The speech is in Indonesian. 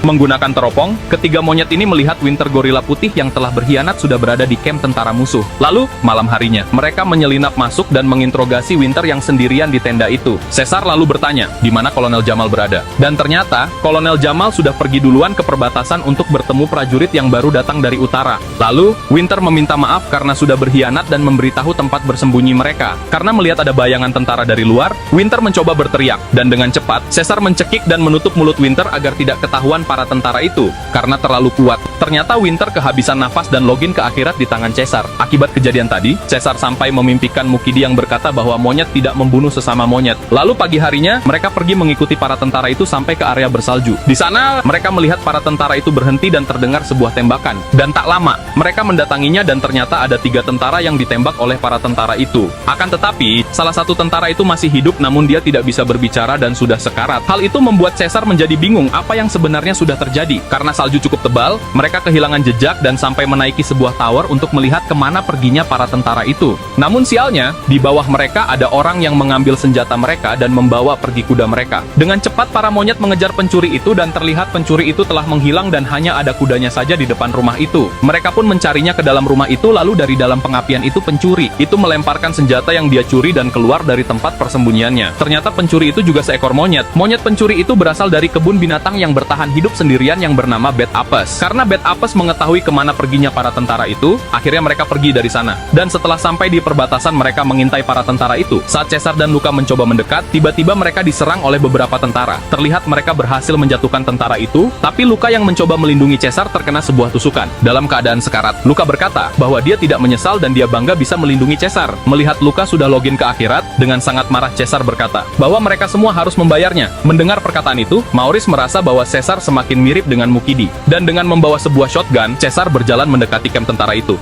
Menggunakan teropong, ketiga monyet ini melihat Winter gorila putih yang telah berkhianat sudah berada di camp tentara musuh. Lalu, malam harinya, mereka menyelinap masuk dan menginterogasi Winter yang sendirian di tenda itu. Caesar lalu bertanya, di mana Kolonel Jamal berada? Dan ternyata, Kolonel Jamal sudah pergi duluan ke perbatasan untuk bertemu prajurit yang baru datang dari utara. Lalu, Winter meminta maaf karena sudah berkhianat dan memberitahu tempat bersembunyi mereka. Karena melihat ada bayangan tentara dari luar, Winter mencoba berteriak, dan dengan cepat, Caesar mencekik dan menutup mulut Winter agar tidak ketahuan para tentara itu. Karena terlalu kuat, ternyata Winter kehabisan nafas dan login ke akhirat di tangan Caesar. Akibat kejadian tadi, Caesar sampai memimpikan Mukidi yang berkata bahwa monyet tidak membunuh sesama monyet. Lalu pagi harinya, mereka pergi mengikuti para tentara itu sampai ke area bersalju. Di sana, mereka melihat para tentara itu berhenti dan terdengar sebuah tembakan. Dan tak lama, mereka mendatanginya dan ternyata ada 3 tentara yang ditembak oleh para tentara itu. Akan tetapi, salah satu tentara itu masih hidup namun dia tidak bisa berbicara dan sudah sekarat. Hal itu membuat Caesar menjadi bingung apa yang sebenarnya sudah terjadi. Karena salju cukup tebal, mereka kehilangan jejak dan sampai menaiki sebuah tower untuk melihat kemana perginya para tentara itu. Namun sialnya, di bawah mereka ada orang yang mengambil senjata mereka dan membawa pergi kuda mereka. Dengan cepat para monyet mengejar pencuri itu dan terlihat pencuri itu telah menghilang dan hanya ada kudanya saja di depan rumah itu. Mereka pun mencarinya ke dalam rumah itu, lalu dari dalam pengapian itu pencuri itu melemparkan senjata yang dia curi dan keluar dari tempat persembunyiannya. Ternyata pencuri itu juga seekor monyet. Monyet pencuri itu berasal dari kebun binatang yang bertahan hidup sendirian yang bernama Bed Apes. Karena Bed Apes mengetahui kemana perginya para tentara itu, akhirnya mereka pergi dari sana. Dan setelah sampai di perbatasan, mereka mengintai para tentara itu. Saat Caesar dan Luka mencoba mendekat, tiba-tiba mereka diserang oleh beberapa tentara. Terlihat mereka berhasil menjatuhkan tentara itu, tapi Luka yang mencoba melindungi Caesar terkena sebuah tusukan. Dalam keadaan sekarat, Luka berkata bahwa dia tidak menyesal dan dia bangga bisa melindungi Caesar. Melihat Luka sudah login ke akhirat, dengan sangat marah Caesar berkata bahwa mereka semua harus membayarnya. Mendengar perkataan itu, Maurice merasa bahwa Caesar semakin mirip dengan Mukidi. Dan dengan membawa sebuah shotgun, Caesar berjalan mendekati camp tentara itu.